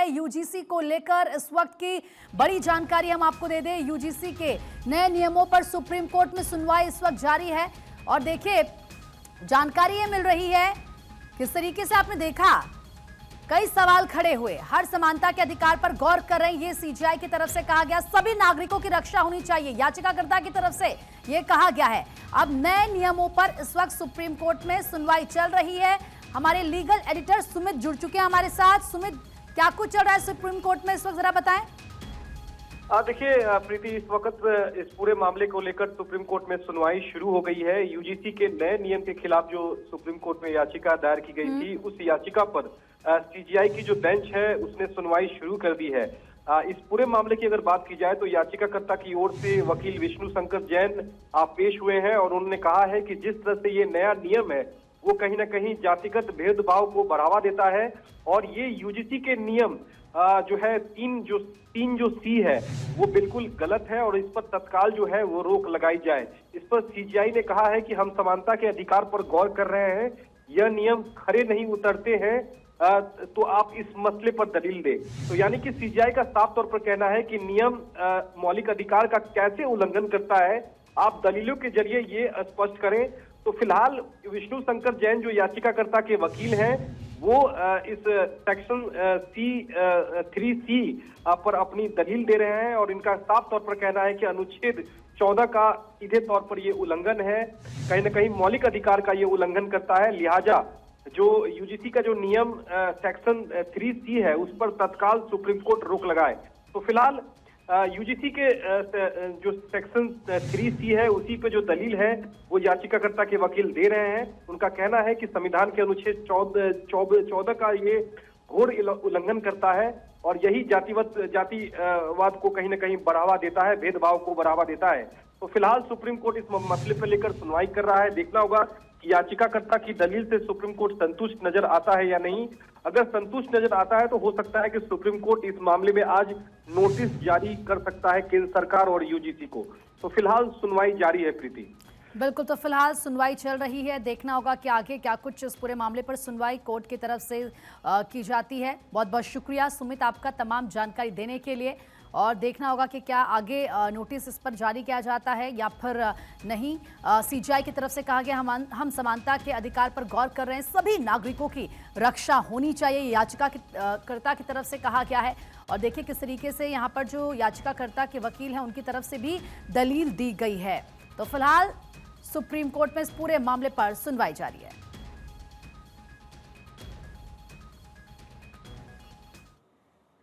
UGC को लेकर इस वक्त की बड़ी जानकारी हम आपको दे दें। यूजीसी के नए नियमों पर सुप्रीम कोर्ट में सुनवाई इस वक्त जारी है और देखिए जानकारी ये मिल रही है किस तरीके से आपने देखा कई सवाल खड़े हुए, हर समानता के अधिकार पर गौर कर रहे हैं। ये सीजीआई की तरफ से कहा गया सभी नागरिकों की रक्षा होनी चाहिए, याचिकाकर्ता की तरफ से ये कहा गया है। अब नए नियमों पर इस वक्त सुप्रीम कोर्ट में सुनवाई चल रही है। हमारे लीगल एडिटर सुमित जुड़ चुके हैं हमारे साथ। सुमित, क्या कुछ चल रहा है सुप्रीम कोर्ट में इस वक्त, जरा बताएं। देखिए प्रीति, इस वक्त इस पूरे मामले को लेकर सुप्रीम कोर्ट में सुनवाई शुरू हो गई है। यूजीसी के नए नियम के खिलाफ जो सुप्रीम कोर्ट में याचिका दायर की गई थी, उस याचिका पर सीजीआई की जो बेंच है उसने सुनवाई शुरू कर दी है। इस पूरे मामले की अगर बात की जाए तो याचिकाकर्ता की ओर से वकील विष्णु शंकर जैन पेश हुए हैं और उन्होंने कहा है कि जिस तरह से ये नया नियम है वो कहीं ना कहीं जातिगत भेदभाव को बढ़ावा देता है और ये यूजीसी के नियम जो है तीन जो सी है वो बिल्कुल गलत है और इस पर तत्काल जो है वो रोक लगाई जाए। इस पर सीजीआई ने कहा है कि हम समानता के अधिकार पर गौर कर रहे हैं, यह नियम खरे नहीं उतरते हैं तो आप इस मसले पर दलील दें। तो यानी कि सीजीआई का साफ तौर पर कहना है कि नियम मौलिक अधिकार का कैसे उल्लंघन करता है, आप दलीलों के जरिए ये स्पष्ट करें। तो फिलहाल विष्णु शंकर जैन जो याचिकाकर्ता के वकील हैं वो इस सेक्शन C3C पर अपनी दलील दे रहे हैं और इनका साफ तौर पर कहना है कि अनुच्छेद 14 का सीधे तौर पर ये उल्लंघन है, कहीं ना कहीं मौलिक अधिकार का ये उल्लंघन करता है। लिहाजा जो यूजीसी का जो नियम सेक्शन 3C है उस पर तत्काल सुप्रीम कोर्ट रोक लगाए। तो फिलहाल यूजीसी के जो सेक्शन 3C है उसी पे जो दलील है वो याचिकाकर्ता के वकील दे रहे हैं। उनका कहना है कि संविधान के अनुच्छेद 14 का ये घोर उल्लंघन करता है और यही जातिवाद को कहीं ना कहीं बढ़ावा देता है, भेदभाव को बढ़ावा देता है। तो फिलहाल सुप्रीम कोर्ट इस मसले पर लेकर सुनवाई कर रहा है। देखना होगा कि याचिकाकर्ता की दलील से सुप्रीम कोर्ट संतुष्ट नजर आता है या नहीं। अगर संतुष्ट नजर आता है तो हो सकता है कि सुप्रीम कोर्ट इस मामले में आज नोटिस जारी कर सकता है केंद्र सरकार और यूजीसी को। तो फिलहाल सुनवाई जारी है प्रीति। बिल्कुल, तो फिलहाल सुनवाई चल रही है, देखना होगा कि आगे क्या कुछ इस पूरे मामले पर सुनवाई कोर्ट की तरफ से की जाती है। बहुत बहुत शुक्रिया सुमित आपका तमाम जानकारी देने के लिए और देखना होगा कि क्या आगे नोटिस इस पर जारी किया जाता है या फिर नहीं। सीजीआई की तरफ से कहा गया हम समानता के अधिकार पर गौर कर रहे हैं, सभी नागरिकों की रक्षा होनी चाहिए, याचिकाकर्ता की तरफ से कहा गया है। और देखिए किस तरीके से यहाँ पर जो याचिकाकर्ता के वकील हैं उनकी तरफ से भी दलील दी गई है। तो फिलहाल सुप्रीम कोर्ट में इस पूरे मामले पर सुनवाई जारी है।